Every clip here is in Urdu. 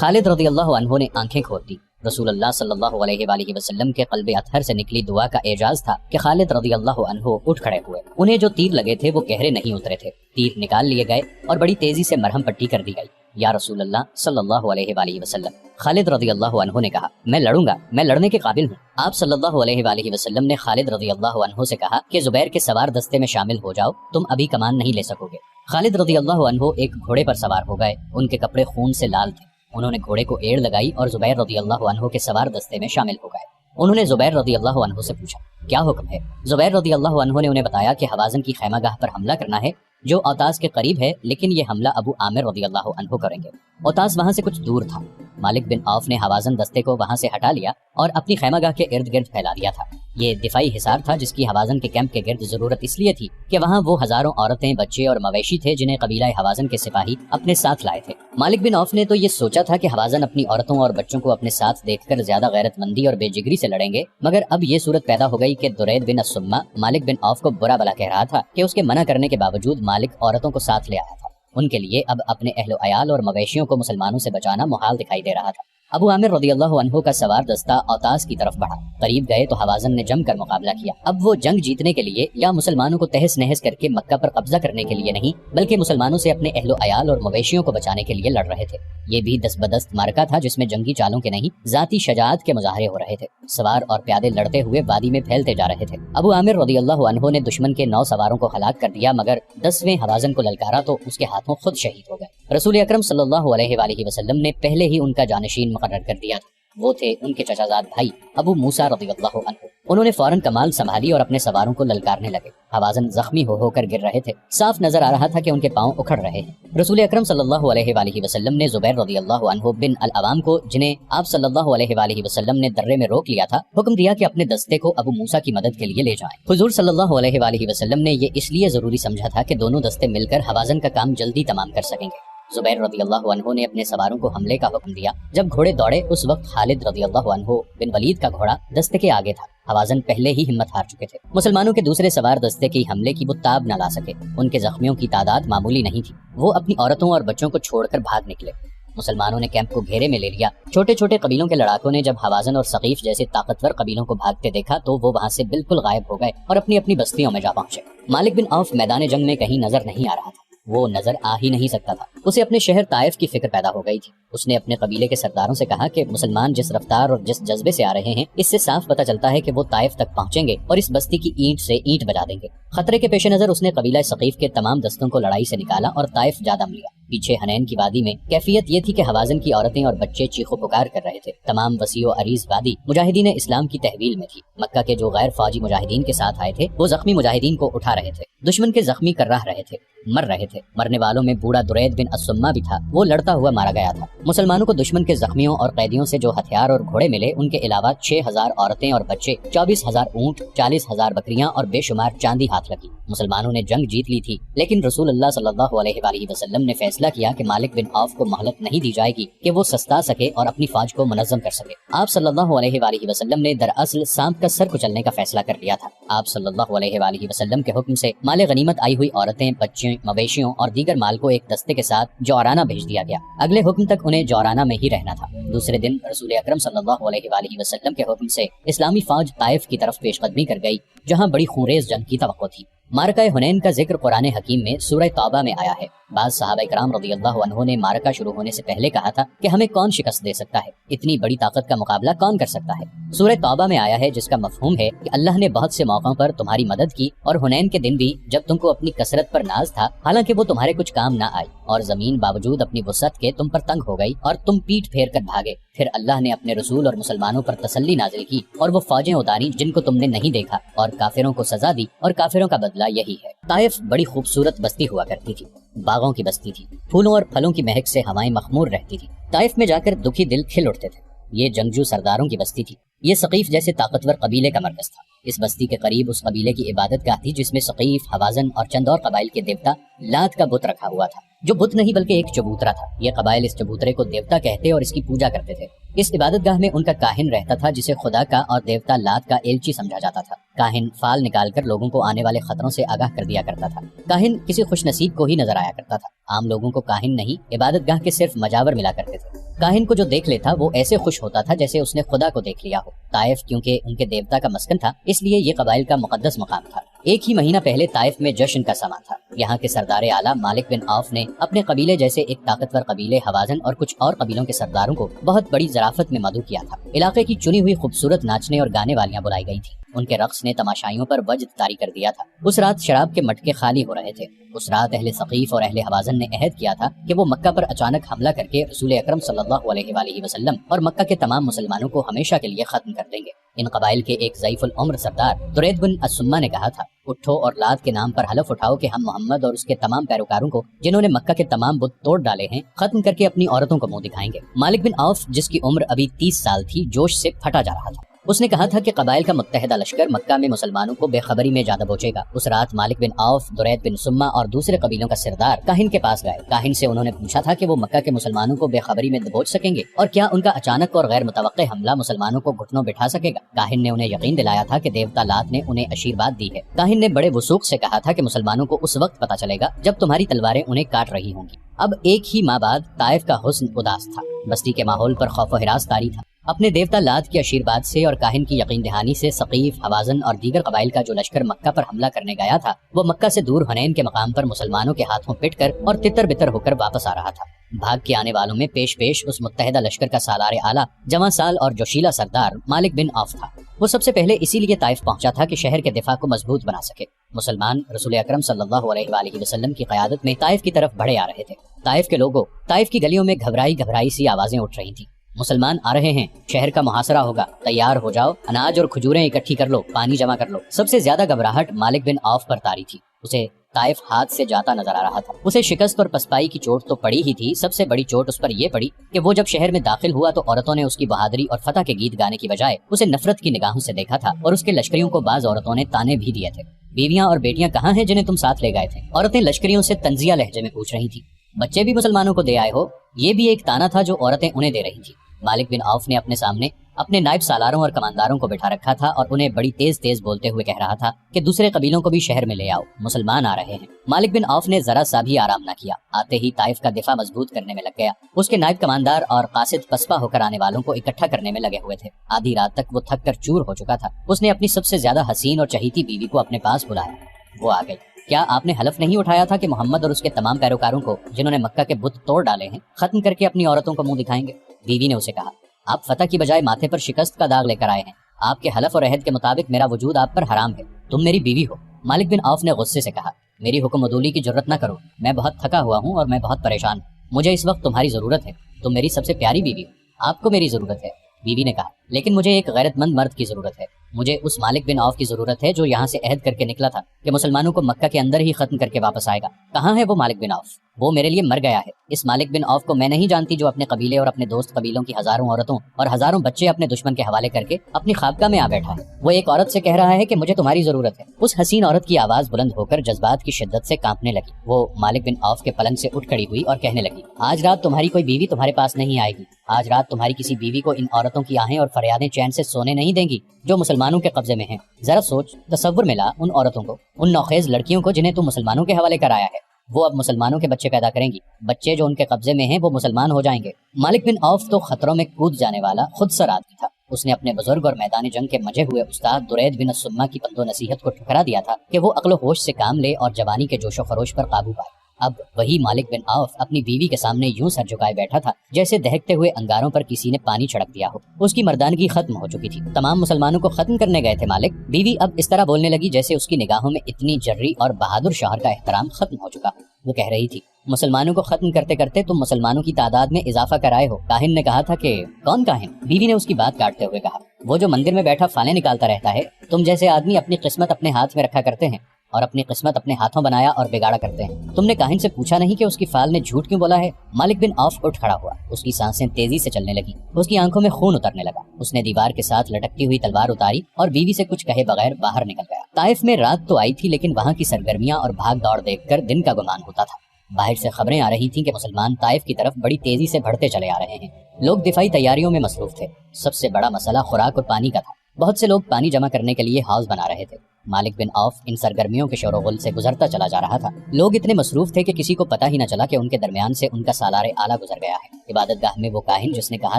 خالد رضی اللہ عنہ نے آنکھیں کھول دی۔ رسول اللہ صلی اللہ علیہ وآلہ وسلم کے قلب اطہر سے نکلی دعا کا اعجاز تھا کہ خالد رضی اللہ عنہ اٹھ کھڑے ہوئے۔ انہیں جو تیر لگے تھے وہ گہرے نہیں اترے تھے، تیر نکال لیے گئے اور بڑی تیزی سے مرہم پٹی کر دی گئی۔ یا رسول اللہ صلی اللہ علیہ وآلہ وسلم، خالد رضی اللہ عنہ نے کہا، میں لڑوں گا، میں لڑنے کے قابل ہوں۔ آپ صلی اللہ علیہ وآلہ وسلم نے خالد رضی اللہ عنہ سے کہا کہ زبیر کے سوار دستے میں شامل ہو جاؤ، تم ابھی کمان نہیں لے سکو گے۔ خالد رضی اللہ عنہ ایک گھوڑے پر سوار ہو گئے، ان کے کپڑے خون سے لال تھے۔ انہوں نے گھوڑے کو ایڑ لگائی اور زبیر رضی اللہ عنہ کے سوار دستے میں شامل ہو گئے۔ انہوں نے زبیر رضی اللہ عنہ سے پوچھا، کیا حکم ہے؟ زبیر رضی اللہ عنہ نے انہیں بتایا کہ حوازن کی خیمہ گاہ پر حملہ کرنا ہے جو اوتاس کے قریب ہے، لیکن یہ حملہ ابو عامر رضی اللہ عنہ کریں گے۔ اوتاس وہاں سے کچھ دور تھا۔ مالک بن عوف نے حوازن دستے کو وہاں سے ہٹا لیا اور اپنی خیمہ گاہ کے ارد گرد پھیلا دیا تھا۔ یہ دفاعی حصار تھا جس کی حوازن کے کیمپ کے گرد ضرورت اس لیے تھی کہ وہاں وہ ہزاروں عورتیں، بچے اور مویشی تھے جنہیں قبیلہ حوازن کے سپاہی اپنے ساتھ لائے تھے۔ مالک بن عوف نے تو یہ سوچا تھا کہ حوازن اپنی عورتوں اور بچوں کو اپنے ساتھ دیکھ کر زیادہ غیرت مندی اور بے جگری سے لڑیں گے، مگر اب یہ صورت پیدا ہو گئی کہ درید بن السمہ مالک بن عوف کو برا بلا کہہ رہا تھا کہ اس کے منع کرنے کے باوجود مالک عورتوں کو ساتھ لے آیا تھا۔ ان کے لیے اب اپنے اہل و عیال اور مویشیوں کو مسلمانوں سے بچانا محال دکھائی دے رہا تھا۔ ابو عامر رضی اللہ عنہ کا سوار دستہ اوتاس کی طرف بڑھا، قریب گئے تو حوازن نے جم کر مقابلہ کیا۔ اب وہ جنگ جیتنے کے لیے یا مسلمانوں کو تہس نہس کر کے مکہ پر قبضہ کرنے کے لیے نہیں، بلکہ مسلمانوں سے اپنے اہل و عیال اور مویشیوں کو بچانے کے لیے لڑ رہے تھے۔ یہ بھی دست بدست معرکہ تھا جس میں جنگی چالوں کے نہیں، ذاتی شجاعت کے مظاہرے ہو رہے تھے۔ سوار اور پیادے لڑتے ہوئے وادی میں پھیلتے جا رہے تھے۔ ابو عامر رضی اللہ عنہ نے دشمن کے 9 سواروں کو ہلاک کر دیا، مگر 10ویں حوازن کو للکارا تو اس کے ہاتھوں خود شہید ہو گئے۔ رسول اکرم صلی اللہ علیہ وآلہ وسلم نے پہلے ہی ان کا جانشین مقرر کر دیا تھا۔ وہ تھے ان کے چچا زاد بھائی ابو موسیٰ رضی اللہ عنہ۔ انہوں نے فوراً کمال سنبھالی اور اپنے سواروں کو للکارنے لگے۔ حوازن زخمی ہو کر گر رہے تھے، صاف نظر آ رہا تھا کہ ان کے پاؤں اکھڑ رہے ہیں۔ رسول اکرم صلی اللہ علیہ وآلہ وسلم نے زبیر رضی اللہ عنہ بن العوام کو، جنہیں آپ صلی اللہ علیہ وآلہ وسلم نے درے میں روک لیا تھا، حکم دیا کہ اپنے دستے کو ابو موسیٰ کی مدد کے لیے لے جائیں۔ حضور صلی اللہ علیہ وآلہ وسلم نے یہ اس لیے ضروری سمجھا تھا کہ دونوں دستے مل کر حوازن کا کام جلدی تمام کر سکیں گے۔ زبیر رضی اللہ عنہ نے اپنے سواروں کو حملے کا حکم دیا۔ جب گھوڑے دوڑے اس وقت خالد رضی اللہ عنہ بن ولید کا گھوڑا دستے کے آگے تھا۔ حوازن پہلے ہی ہمت ہار چکے تھے۔ مسلمانوں کے دوسرے سوار دستے کی حملے کی وہ تاب نہ لا سکے۔ ان کے زخمیوں کی تعداد معمولی نہیں تھی۔ وہ اپنی عورتوں اور بچوں کو چھوڑ کر بھاگ نکلے۔ مسلمانوں نے کیمپ کو گھیرے میں لے لیا۔ چھوٹے چھوٹے قبیلوں کے لڑاکوں نے جب حوازن اور ثقیف جیسے طاقتور قبیلوں کو بھاگتے دیکھا تو وہ وہاں سے بالکل غائب ہو گئے اور اپنی اپنی بستیوں میں جا پہنچے۔ مالک بن عوف میدان جنگ میں کہیں نظر نہیں آ رہا تھا۔ وہ نظر آ ہی نہیں سکتا تھا۔ اسے اپنے شہر طائف کی فکر پیدا ہو گئی تھی۔ اس نے اپنے قبیلے کے سرداروں سے کہا کہ مسلمان جس رفتار اور جس جذبے سے آ رہے ہیں، اس سے صاف پتہ چلتا ہے کہ وہ طائف تک پہنچیں گے اور اس بستی کی اینٹ سے اینٹ بجا دیں گے۔ خطرے کے پیش نظر اس نے قبیلہ ثقیف کے تمام دستوں کو لڑائی سے نکالا اور طائف جا دم لیا۔ پیچھے حنین کی وادی میں کیفیت یہ تھی کہ حوازن کی عورتیں اور بچے چیخو پکار کر رہے تھے۔ تمام وسیع و عریض وادی مجاہدین اسلام کی تحویل میں تھی۔ مکہ کے جو غیر فوجی مجاہدین کے ساتھ آئے تھے وہ زخمی مجاہدین کو اٹھا رہے تھے۔ دشمن کے زخمی کر رہے تھے، مر رہے تھے۔ مرنے والوں میں بوڑھا درید بن السمہ بھی تھا، وہ لڑتا ہوا مارا گیا تھا۔ مسلمانوں کو دشمن کے زخمیوں اور قیدیوں سے جو ہتھیار اور گھوڑے ملے، ان کے علاوہ 6000 عورتیں اور بچے، 24000 اونٹ، 40000 بکریاں اور بے شمار چاندی ہاتھ لگی۔ مسلمانوں نے جنگ جیت لی تھی، لیکن رسول اللہ صلی اللہ علیہ وآلہ وسلم نے فیصلہ کیا کہ مالک بن عوف کو مہلت نہیں دی جائے گی کہ وہ سستا سکے اور اپنی فوج کو منظم کر سکے۔ آپ صلی اللہ علیہ وآلہ وسلم نے دراصل سانپ کا سر کچلنے کا فیصلہ کر لیا تھا۔ آپ صلی اللہ علیہ وآلہ وسلم کے حکم سے مال غنیمت آئی ہوئی عورتیں، بچے، مویشیوں اور دیگر مال کو ایک دستے کے ساتھ جورانہ بھیج دیا گیا۔ اگلے حکم تک انہیں جورانہ میں ہی رہنا تھا۔ دوسرے دن رسول اکرم صلی اللہ علیہ وآلہ وسلم کے حکم سے اسلامی فوج طائف کی طرف پیش قدمی کر گئی، جہاں بڑی خونریز جنگ کی توقع تھی۔ معرکہ حنین کا ذکر قرآن حکیم میں سورہ توبہ میں آیا ہے۔ بعض صحابہ کرام رضی اللہ عنہ نے معرکہ شروع ہونے سے پہلے کہا تھا کہ ہمیں کون شکست دے سکتا ہے، اتنی بڑی طاقت کا مقابلہ کون کر سکتا ہے۔ سورہ توبہ میں آیا ہے جس کا مفہوم ہے کہ اللہ نے بہت سے موقعوں پر تمہاری مدد کی، اور حنین کے دن بھی جب تم کو اپنی کثرت پر ناز تھا، حالانکہ وہ تمہارے کچھ کام نہ آئی، اور زمین باوجود اپنی وسعت کے تم پر تنگ ہو گئی اور تم پیٹ پھیر کر بھاگے۔ پھر اللہ نے اپنے رسول اور مسلمانوں پر تسلی نازل کی اور وہ فوجیں اتاری جن کو تم نے نہیں دیکھا، اور کافروں کو سزا دی، اور کافروں کا بدلہ یہی ہے۔ طائف بڑی خوبصورت بستی ہوا کرتی تھی، باغوں کی بستی تھی، پھولوں اور پھلوں کی مہک سے ہوائیں مخمور رہتی تھی۔ طائف میں جا کر دکھی دل کھل اٹھتے تھے۔ یہ جنگجو سرداروں کی بستی تھی۔ یہ ثقیف جیسے طاقتور قبیلے کا مرکز تھا۔ اس بستی کے قریب اس قبیلے کی عبادت گاہ تھی جس میں ثقیف، حوازن اور چند اور قبائل کے دیوتا لات کا بت رکھا ہوا تھا، جو بت نہیں بلکہ ایک چبوترا تھا۔ یہ قبائل اس چبوترے کو دیوتا کہتے اور اس کی پوجا کرتے تھے۔ اس عبادت گاہ میں ان کا کاہن رہتا تھا جسے خدا کا اور دیوتا لات کا ایلچی سمجھا جاتا تھا۔ کاہن فال نکال کر لوگوں کو آنے والے خطروں سے آگاہ کر دیا کرتا تھا۔ کاہن کسی خوش نصیب کو ہی نظر آیا کرتا تھا، عام لوگوں کو کاہن نہیں، عبادت گاہ کے صرف مجاور ملا کرتے تھے۔ کاہن کو جو دیکھ لیتا وہ ایسے خوش ہوتا تھا جیسے اس نے خدا کو دیکھ لیا ہو۔ طائف کیونکہ ان کے دیوتا کا مسکن تھا، اس لیے یہ قبائل کا مقدس مقام تھا۔ ایک ہی مہینہ پہلے طائف میں جشن کا سما تھا۔ یہاں کے سردار اعلیٰ مالک بن عوف نے اپنے قبیلے جیسے ایک طاقتور قبیلے حوازن اور کچھ اور قبیلوں کے سرداروں کو بہت بڑی ظرافت میں مدعو کیا تھا۔ علاقے کی چنی ہوئی خوبصورت ناچنے اور گانے والیاں بلائی گئی تھی۔ ان کے رقص نے تماشائیوں پر وجد طاری کر دیا تھا۔ اس رات شراب کے مٹکے خالی ہو رہے تھے۔ اس رات اہل ثقیف اور اہل حوازن نے عہد کیا تھا کہ وہ مکہ پر اچانک حملہ کر کے رسول اکرم صلی اللہ علیہ وآلہ وسلم اور مکہ کے تمام مسلمانوں کو ہمیشہ کے لیے ختم کر دیں گے۔ ان قبائل کے ایک ضعیف العمر سردار درید بن السمہ نے کہا تھا، اٹھو اور لات کے نام پر حلف اٹھاؤ کہ ہم محمد اور اس کے تمام پیروکاروں کو، جنہوں نے مکہ کے تمام بت توڑ ڈالے ہیں، ختم کر کے اپنی عورتوں کو منہ دکھائیں گے۔ مالک بن عوف، جس کی عمر ابھی 30 سال تھی، جوش سے پھٹا جا رہا تھا۔ اس نے کہا تھا کہ قبائل کا متحدہ لشکر مکہ میں مسلمانوں کو بے خبری میں جا دبوچے گا۔ اس رات مالک بن عوف، درید بن سمہ اور دوسرے قبیلوں کا سردار کاہن کے پاس گئے۔ کاہن سے انہوں نے پوچھا تھا کہ وہ مکہ کے مسلمانوں کو بے خبری میں دبوچ سکیں گے اور کیا ان کا اچانک اور غیر متوقع حملہ مسلمانوں کو گھٹنوں بٹھا سکے گا۔ کاہن نے انہیں یقین دلایا تھا کہ دیوتا لات نے انہیں آشیرواد دی ہے۔ کاہن نے بڑے وثوق سے کہا تھا کہ مسلمانوں کو اس وقت پتہ چلے گا جب تمہاری تلواریں انہیں کاٹ رہی ہوں گی۔ اب ایک ہی ماہ بعد طائف کا حسن اداس تھا۔ بستی کے ماحول پر خوف و ہراس طاری تھا۔ اپنے دیوتا لات کے آشیرواد سے اور کاہن کی یقین دہانی سے ثقیف، حوازن اور دیگر قبائل کا جو لشکر مکہ پر حملہ کرنے گیا تھا، وہ مکہ سے دور حنین کے مقام پر مسلمانوں کے ہاتھوں پٹ کر اور تتر بتر ہو کر واپس آ رہا تھا۔ بھاگ کے آنے والوں میں پیش اس متحدہ لشکر کا سالار اعلیٰ، جواں سال اور جوشیلا سردار مالک بن عوف تھا۔ وہ سب سے پہلے اسی لیے طائف پہنچا تھا کہ شہر کے دفاع کو مضبوط بنا سکے۔ مسلمان رسول اکرم صلی اللہ علیہ وآلہ وسلم کی قیادت میں طائف کی طرف بڑھے آ رہے تھے۔ طائف کے لوگوں، طائف کی گلیوں میں گھبرائی سی آوازیں اٹھ رہی تھیں۔ مسلمان آ رہے ہیں، شہر کا محاصرہ ہوگا، تیار ہو جاؤ، اناج اور کھجوریں اکٹھی کر لو، پانی جمع کر لو۔ سب سے زیادہ گھبراہٹ مالک بن عوف پر طاری تھی۔ اسے طائف ہاتھ سے جاتا نظر آ رہا تھا۔ اسے شکست اور پسپائی کی چوٹ تو پڑی ہی تھی، سب سے بڑی چوٹ اس پر یہ پڑی کہ وہ جب شہر میں داخل ہوا تو عورتوں نے اس کی بہادری اور فتح کے گیت گانے کی بجائے اسے نفرت کی نگاہوں سے دیکھا تھا، اور اس کے لشکریوں کو بعض عورتوں نے تانے بھی دیے تھے۔ بیویاں اور بیٹیاں کہاں ہیں جنہیں تم ساتھ لے گئے تھے؟ عورتیں لشکریوں سے طنزیہ لہجے میں پوچھ رہی تھی۔ بچے بھی مسلمانوں کو دے آئے ہو؟ یہ بھی ایک تانا تھا جو عورتیں انہیں دے رہی تھیں۔ مالک بن عوف نے اپنے سامنے اپنے نائب سالاروں اور کمانداروں کو بٹھا رکھا تھا اور انہیں بڑی تیز بولتے ہوئے کہہ رہا تھا کہ دوسرے قبیلوں کو بھی شہر میں لے آؤ، مسلمان آ رہے ہیں۔ مالک بن عوف نے ذرا سا بھی آرام نہ کیا، آتے ہی طائف کا دفاع مضبوط کرنے میں لگ گیا۔ اس کے نائب کماندار اور قاصد پسپا ہو کر آنے والوں کو اکٹھا کرنے میں لگے ہوئے تھے۔ آدھی رات تک وہ تھک کر چور ہو چکا تھا۔ اس نے اپنی سب سے زیادہ حسین اور چہیتی بیوی کو اپنے پاس بلایا۔ وہ آ گئی۔ کیا آپ نے حلف نہیں اٹھایا تھا کہ محمد اور اس کے تمام پیروکاروں کو، جنہوں نے مکہ کے بت توڑ ڈالے ہیں، ختم کر کے اپنی عورتوں کو منہ دکھائیں گے؟ بیوی نے اسے کہا، آپ فتح کی بجائے ماتھے پر شکست کا داغ لے کر آئے ہیں۔ آپ کے حلف اور عہد کے مطابق میرا وجود آپ پر حرام ہے، تم میری بیوی ہو۔ مالک بن عوف نے غصے سے کہا، میری حکم عدولی کی جرت نہ کرو، میں بہت تھکا ہوا ہوں اور میں بہت پریشان ہوں، مجھے اس وقت تمہاری ضرورت ہے، تم میری سب سے پیاری بیوی ہو، آپ کو میری ضرورت ہے۔ بیوی نے کہا، لیکن مجھے ایک غیرت مند مرد کی ضرورت ہے، مجھے اس مالک بن عوف کی ضرورت ہے جو یہاں سے عہد کر کے نکلا تھا کہ مسلمانوں کو مکہ کے اندر ہی ختم کر کے واپس آئے گا۔ کہاں ہے وہ مالک بن عوف؟ وہ میرے لیے مر گیا ہے۔ اس مالک بن عوف کو میں نہیں جانتی جو اپنے قبیلے اور اپنے دوست قبیلوں کی ہزاروں عورتوں اور ہزاروں بچے اپنے دشمن کے حوالے کر کے اپنی خوابگاہ میں آ بیٹھا ہے۔ وہ ایک عورت سے کہہ رہا ہے کہ مجھے تمہاری ضرورت ہے۔ اس حسین عورت کی آواز بلند ہو کر جذبات کی شدت سے کانپنے لگی۔ وہ مالک بن عوف کے پلنگ سے اٹھ کھڑی ہوئی اور کہنے لگی، آج رات تمہاری کوئی بیوی تمہارے پاس نہیں آئے گی۔ آج رات تمہاری کسی بیوی کو ان عورتوں کی آہیں اور فریادیں چین سے سونے نہیں دیں گی جو مسلمانوں کے قبضے میں ہیں۔ ذرا سوچ، تصور میں لا ان عورتوں کو، ان نوخیز لڑکیوں کو جنہیں تم مسلمانوں کے حوالے کر آیا ہے۔ وہ اب مسلمانوں کے بچے پیدا کریں گی، بچے جو ان کے قبضے میں ہیں وہ مسلمان ہو جائیں گے۔ مالک بن عوف تو خطروں میں کود جانے والا خود سر آدمی تھا۔ اس نے اپنے بزرگ اور میدان جنگ کے مجے ہوئے استاد درید بن السمہ کی پند و نصیحت کو ٹھکرا دیا تھا کہ وہ عقل و ہوش سے کام لے اور جوانی کے جوش و خروش پر قابو پائے۔ اب وہی مالک بن عوف اپنی بیوی کے سامنے یوں سر جھکائے بیٹھا تھا جیسے دہکتے ہوئے انگاروں پر کسی نے پانی چھڑک دیا ہو۔ اس کی مردانگی ختم ہو چکی تھی۔ تمام مسلمانوں کو ختم کرنے گئے تھے مالک۔ بیوی اب اس طرح بولنے لگی جیسے اس کی نگاہوں میں اتنی جری اور بہادر شوہر کا احترام ختم ہو چکا۔ وہ کہہ رہی تھی، مسلمانوں کو ختم کرتے کرتے تم مسلمانوں کی تعداد میں اضافہ کرائے ہو۔ کاہن نے کہا تھا کہ کون کاہن؟ بیوی نے اس کی بات کاٹتے ہوئے کہا، وہ جو مندر میں بیٹھا فالیں نکالتا رہتا ہے۔ تم جیسے آدمی اپنی قسمت اپنے ہاتھ میں رکھا کرتے ہیں اور اپنی قسمت اپنے ہاتھوں بنایا اور بگاڑا کرتے ہیں۔ تم نے کاہن سے پوچھا نہیں کہ اس کی فال نے جھوٹ کیوں بولا ہے؟ مالک بن عوف اٹھ کھڑا ہوا، اس کی سانسیں تیزی سے چلنے لگی، اس کی آنکھوں میں خون اترنے لگا۔ اس نے دیوار کے ساتھ لٹکتی ہوئی تلوار اتاری اور بیوی سے کچھ کہے بغیر باہر نکل گیا۔ طائف میں رات تو آئی تھی لیکن وہاں کی سرگرمیاں اور بھاگ دوڑ دیکھ کر دن کا گمان ہوتا تھا۔ باہر سے خبریں آ رہی تھیں کہ مسلمان طائف کی طرف بڑی تیزی سے بڑھتے چلے آ رہے ہیں۔ لوگ دفاعی تیاریوں میں مصروف تھے۔ سب سے بڑا مسئلہ خوراک اور پانی کا تھا۔ بہت سے لوگ پانی جمع کرنے کے لیے حوض بنا رہے تھے۔ مالک بن عوف ان سرگرمیوں کے شور و غل سے گزرتا چلا جا رہا تھا۔ لوگ اتنے مصروف تھے کہ کسی کو پتہ ہی نہ چلا کہ ان کے درمیان سے ان کا سالار اعلیٰ گزر گیا ہے۔ عبادت گاہ میں وہ کاہن جس نے کہا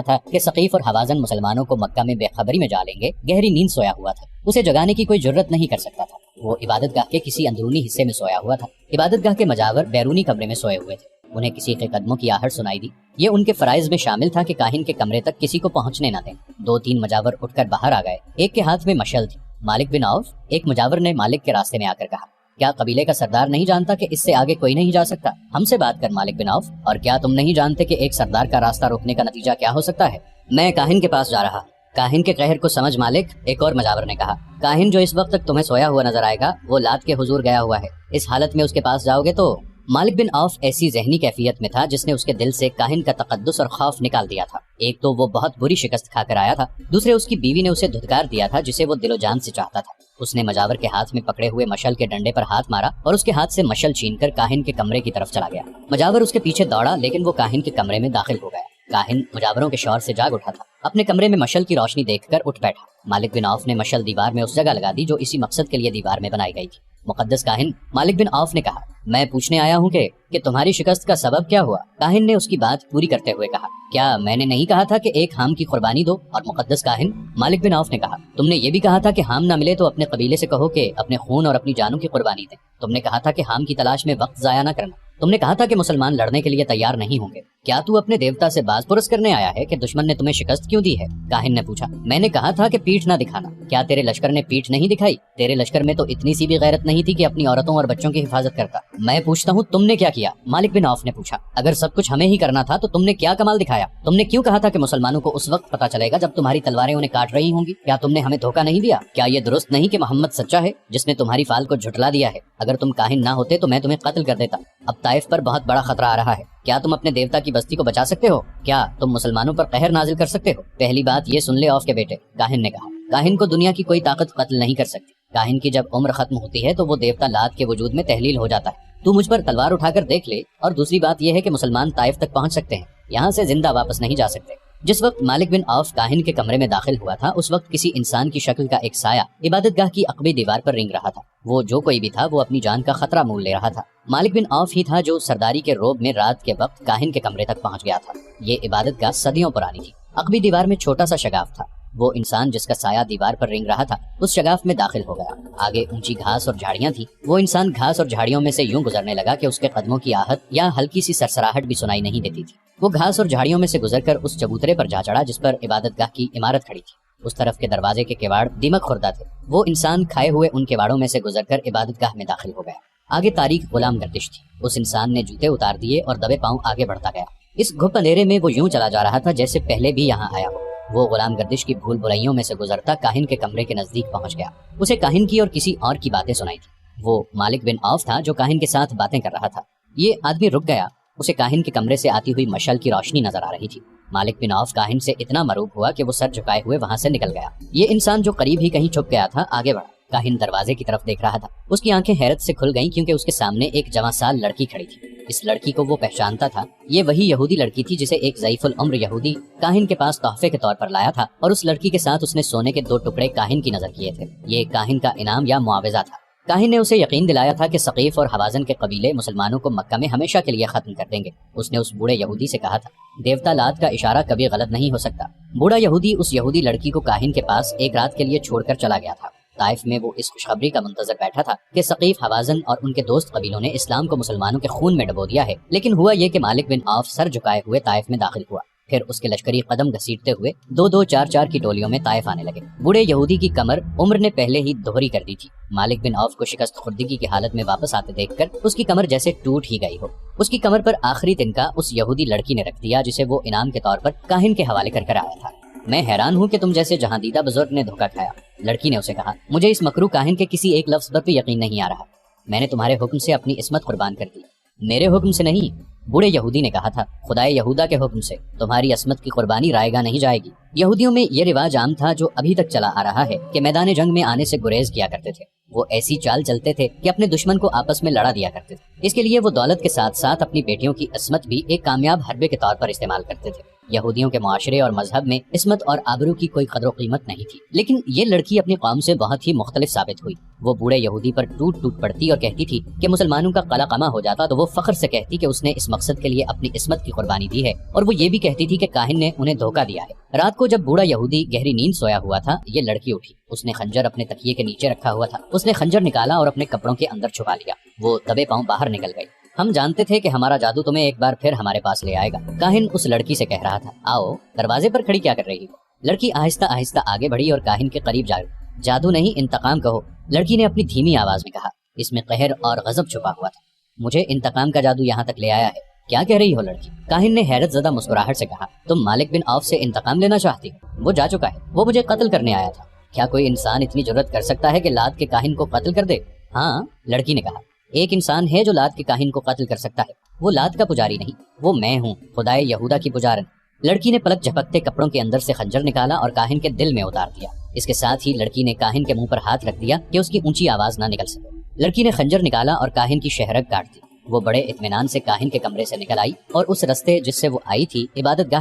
تھا کہ ثقیف اور حوازن مسلمانوں کو مکہ میں بے خبری میں جا لیں گے، گہری نیند سویا ہوا تھا۔ اسے جگانے کی کوئی جرت نہیں کر سکتا تھا۔ وہ عبادت گاہ کے کسی اندرونی حصے میں سویا ہوا تھا۔ عبادت گاہ کے مجاور بیرونی کمرے میں سوئے ہوئے تھے۔ انہیں کسی کے قدموں کی آہٹ سنائی دی۔ یہ ان کے فرائض میں شامل تھا کہ کاہن کے کمرے تک کسی کو پہنچنے نہ دیں۔ 2-3 مجاور اٹھ کر باہر آ گئے۔ ایک کے ہاتھ میں مشعل تھی۔ مالک بن عوف، ایک مجاور نے مالک کے راستے میں آ کر کہا، کیا قبیلے کا سردار نہیں جانتا کہ اس سے آگے کوئی نہیں جا سکتا؟ ہم سے بات کر مالک بن عوف، اور کیا تم نہیں جانتے کہ ایک سردار کا راستہ روکنے کا نتیجہ کیا ہو سکتا ہے؟ میں کاہن کے پاس جا رہا۔ کاہن کے قہر کو سمجھ مالک، ایک اور مجاور نے کہا، کاہن جو اس وقت تک تمہیں سویا ہوا نظر آئے گا وہ لات کے حضور گیا ہوا ہے۔ اس حالت میں اس کے پاس جاؤ گے تو؟ مالک بن عوف ایسی ذہنی کیفیت میں تھا جس نے اس کے دل سے کاہن کا تقدس اور خوف نکال دیا تھا۔ ایک تو وہ بہت بری شکست کھا کر آیا تھا، دوسرے اس کی بیوی نے اسے دھتکار دیا تھا جسے وہ دل و جان سے چاہتا تھا۔ اس نے مجاور کے ہاتھ میں پکڑے ہوئے مشعل کے ڈنڈے پر ہاتھ مارا اور اس کے ہاتھ سے مشعل چھین کر کاہن کے کمرے کی طرف چلا گیا۔ مجاور اس کے پیچھے دوڑا لیکن وہ کاہن کے کمرے میں داخل ہو گیا۔ کاہن مجاوروں کے شور سے جاگ اٹھا تھا۔ اپنے کمرے میں مشعل کی روشنی دیکھ کر اٹھ بیٹھا۔ مالک بن عوف نے مشعل دیوار میں اس جگہ لگا دی جو اسی مقصد کے لیے دیوار میں بنائی گئی تھی۔ مقدس کاہن، مالک بن عوف نے کہا، میں پوچھنے آیا ہوں کہ تمہاری شکست کا سبب کیا ہوا؟ کاہن نے اس کی بات پوری کرتے ہوئے کہا، کیا میں نے نہیں کہا تھا کہ ایک ہام کی قربانی دو؟ اور مقدس کاہن، مالک بن عوف نے کہا، تم نے یہ بھی کہا تھا کہ ہام نہ ملے تو اپنے قبیلے سے کہو کہ اپنے خون اور اپنی جانوں کی قربانی دیں۔ تم نے کہا تھا کہ ہام کی تلاش میں وقت ضائع نہ کرنا۔ تم نے کہا تھا کہ مسلمان لڑنے کے لیے تیار نہیں ہوں گے۔ کیا تو اپنے دیوتا سے باز پرس کرنے آیا ہے کہ دشمن نے تمہیں شکست کیوں دی ہے؟ کاہن نے پوچھا، میں نے کہا تھا کہ پیٹھ نہ دکھانا۔ کیا تیرے لشکر نے پیٹھ نہیں دکھائی؟ تیرے لشکر میں تو اتنی سی بھی غیرت نہیں تھی کہ اپنی عورتوں اور بچوں کی حفاظت کرتا۔ میں پوچھتا ہوں تم نے کیا کیا؟ مالک بن عوف نے پوچھا، اگر سب کچھ ہمیں ہی کرنا تھا تو تم نے کیا کمال دکھایا؟ تم نے کیوں کہا تھا کہ مسلمانوں کو اس وقت پتہ چلے گا جب تمہاری تلواریں انہیں کاٹ رہی ہوں گی؟ کیا تم نے ہمیں دھوکہ نہیں دیا؟ کیا یہ درست نہیں کہ محمد سچا ہے جس نے تمہاری فال کو جھٹلا دیا ہے؟ اگر تم کاہن نہ ہوتے تو میں تمہیں قتل کر دیتا۔ اب طائف پر بہت بڑا خطرہ آ رہا ہے۔ کیا تم اپنے دیوتا کی بستی کو بچا سکتے ہو؟ کیا تم مسلمانوں پر قہر نازل کر سکتے ہو؟ پہلی بات یہ سن لے عوف کے بیٹے، کاہن نے کہا، کاہن کو دنیا کی کوئی طاقت قتل نہیں کر سکتی۔ کاہن کی جب عمر ختم ہوتی ہے تو وہ دیوتا لات کے وجود میں تحلیل ہو جاتا ہے۔ تو مجھ پر تلوار اٹھا کر دیکھ لے، اور دوسری بات یہ ہے کہ مسلمان طائف تک پہنچ سکتے ہیں، یہاں سے زندہ واپس نہیں جا سکتے۔ جس وقت مالک بن عوف کاہن کے کمرے میں داخل ہوا تھا اس وقت کسی انسان کی شکل کا ایک سایہ عبادت گاہ کی عقبی دیوار پر رینگ رہا تھا۔ وہ جو کوئی بھی تھا وہ اپنی جان کا خطرہ مول لے رہا تھا۔ مالک بن عوف ہی تھا جو سرداری کے روب میں رات کے وقت کاہن کے کمرے تک پہنچ گیا تھا۔ یہ عبادت گاہ صدیوں پرانی تھی۔ عقبی دیوار میں چھوٹا سا شگاف تھا۔ وہ انسان جس کا سایہ دیوار پر رینگ رہا تھا اس شگاف میں داخل ہو گیا۔ آگے اونچی گھاس اور جھاڑیاں تھی۔ وہ انسان گھاس اور جھاڑیوں میں سے یوں گزرنے لگا کہ اس کے قدموں کی آہٹ یا ہلکی سی سرسراہٹ بھی سنائی نہیں دیتی تھی۔ وہ گھاس اور جھاڑیوں میں سے گزر کر اس چبوترے پر جا چڑھا جس پر عبادت گاہ کی عمارت کھڑی تھی۔ اس طرف کے دروازے کے کیواڑ دیمک خوردہ تھے۔ وہ انسان کھائے ہوئے ان کیواڑوں میں سے گزر کر عبادت گاہ میں داخل ہو گیا۔ آگے تاریک غلام گردش تھی۔ اس انسان نے جوتے اتار دیے اور دبے پاؤں آگے بڑھتا گیا۔ اس گھپ اندھیرے میں وہ یوں چلا جا رہا تھا جیسے پہلے بھی یہاں آیا ہو۔ وہ غلام گردش کی بھول بھلائیوں میں سے گزرتا کاہن کے کمرے کے نزدیک پہنچ گیا۔ اسے کاہن کی اور کسی اور کی باتیں سنائی تھی۔ وہ مالک بن عوف تھا جو کاہن کے ساتھ باتیں کر رہا تھا۔ یہ آدمی رک گیا۔ اسے کاہن کے کمرے سے آتی ہوئی مشعل کی روشنی نظر آ رہی تھی۔ مالک بن عوف کاہن سے اتنا مروب ہوا کہ وہ سر جھکائے ہوئے وہاں سے نکل گیا۔ یہ انسان جو قریب ہی کہیں چھپ گیا تھا آگے بڑھا۔ کاہن دروازے کی طرف دیکھ رہا تھا۔ اس کی آنکھیں حیرت سے کھل گئیں کیونکہ اس کے سامنے ایک جواں سال لڑکی کھڑی تھی۔ اس لڑکی کو وہ پہچانتا تھا۔ یہ وہی یہودی لڑکی تھی جسے ایک ضعیف العمر یہودی کاہن کے پاس تحفے کے طور پر لایا تھا، اور اس لڑکی کے ساتھ اس نے سونے کے 2 ٹکڑے کاہن کی نظر کیے تھے۔ یہ کاہن کا انعام یا معاوضہ تھا۔ کاہن نے اسے یقین دلایا تھا کہ ثقیف اور حوازن کے قبیلے مسلمانوں کو مکہ میں ہمیشہ کے لیے ختم کر دیں گے۔ اس نے اس بوڑھے یہودی سے کہا تھا، دیوتا لات کا اشارہ کبھی غلط نہیں ہو سکتا۔ بوڑھا یہودی اس یہودی لڑکی کو کاہن کے پاس ایک رات کے لیے چھوڑ کر چلا گیا تھا۔ طائف میں وہ اس خوشخبری کا منتظر بیٹھا تھا کہ ثقیف، حوازن اور ان کے دوست قبیلوں نے اسلام کو مسلمانوں کے خون میں ڈبو دیا ہے، لیکن ہوا یہ کہ مالک بن عوف سر جھکائے ہوئے طائف میں داخل ہوا۔ پھر اس کے لشکری قدم گھسیٹتے ہوئے 2-2 4-4 کی ٹولیوں میں طائف آنے لگے۔ بوڑھے یہودی کی کمر عمر نے پہلے ہی دوہری کر دی تھی۔ مالک بن عوف کو شکست خوردگی کی حالت میں واپس آتے دیکھ کر اس کی کمر جیسے ٹوٹ ہی گئی ہو۔ اس کی کمر پر آخری تنکا اس یہودی لڑکی نے رکھ دیا جسے وہ انعام کے طور پر کاہن کے حوالے کر آیا تھا۔ میں حیران ہوں کہ تم جیسے جہاں دیدہ بزرگ نے دھوکہ کھایا۔ لڑکی نے اسے کہا، مجھے اس مکروہ کاہن کے کسی ایک لفظ پر بھی یقین نہیں آ رہا۔ میں نے تمہارے حکم سے اپنی عصمت قربان کر دی۔ میرے حکم سے نہیں، بوڑھے یہودی نے کہا تھا، خدائے یہودا کے حکم سے تمہاری عصمت کی قربانی رائے گاہ نہیں جائے گی۔ یہودیوں میں یہ رواج عام تھا جو ابھی تک چلا آ رہا ہے کہ میدان جنگ میں آنے سے گریز کیا کرتے تھے۔ وہ ایسی چال چلتے تھے کہ اپنے دشمن کو آپس میں لڑا دیا کرتے تھے۔ اس کے لیے وہ دولت کے ساتھ ساتھ اپنی بیٹیوں کی عصمت بھی ایک کامیاب حربے کے طور پر استعمال کرتے تھے۔ یہودیوں کے معاشرے اور مذہب میں عصمت اور آبرو کی کوئی قدر و قیمت نہیں تھی، لیکن یہ لڑکی اپنی قوم سے بہت ہی مختلف ثابت ہوئی۔ وہ بوڑھے یہودی پر ٹوٹ ٹوٹ پڑتی اور کہتی تھی کہ مسلمانوں کا قلع قمع ہو جاتا تو وہ فخر سے کہتی کہ اس نے اس مقصد کے لیے اپنی عصمت کی قربانی دی ہے، اور وہ یہ بھی کہتی تھی کہ کاہن نے انہیں دھوکہ دیا ہے۔ رات کو جب بوڑھا یہودی گہری نیند سویا ہوا تھا، یہ لڑکی اٹھی۔ اس نے خنجر اپنے تکیے کے نیچے رکھا ہوا تھا۔ اس نے خنجر نکالا اور اپنے کپڑوں کے اندر چھپا لیا۔ وہ دبے پاؤں باہر نکل گئی۔ ہم جانتے تھے کہ ہمارا جادو تمہیں ایک بار پھر ہمارے پاس لے آئے گا، کاہن اس لڑکی سے کہہ رہا تھا۔ آؤ، دروازے پر کھڑی کیا کر رہی ہو؟ لڑکی آہستہ آہستہ آگے بڑھی اور کاہن کے قریب جا گئی۔ جادو نہیں، انتقام کہو، لڑکی نے اپنی دھیمی آواز میں کہا۔ اس میں قہر اور غضب چھپا ہوا تھا۔ مجھے انتقام کا جادو یہاں تک لے آیا ہے، کیا کہہ رہی ہو لڑکی؟ کاہن نے حیرت زدہ مسکراہٹ سے کہا۔ تم مالک بن عوف سے انتقام لینا چاہتی ہو؟ وہ جا چکا ہے، وہ مجھے قتل کرنے آیا تھا۔ کیا کوئی انسان اتنی جرت کر سکتا ہے کہ لات کے کاہن کو قتل کر دے؟ ہاں، لڑکی نے کہا، ایک انسان ہے جو لات کے کاہن کو قتل کر سکتا ہے، وہ لات کا پجاری نہیں، وہ میں ہوں، خدائے یہودا کی پجارن۔ لڑکی نے پلک جھپکتے کپڑوں کے اندر سے خنجر نکالا اور کاہن کے دل میں اتار دیا۔ اس کے ساتھ ہی لڑکی نے کاہن کے منہ پر ہاتھ رکھ دیا کہ اس کی اونچی آواز نہ نکل سکے۔ لڑکی نے خنجر نکالا اور کاہن کی شہرگ کاٹ دی۔ وہ بڑے اطمینان سے کاہن کے کمرے سے نکل آئی اور اس رستے جس سے وہ آئی تھی عبادت گاہ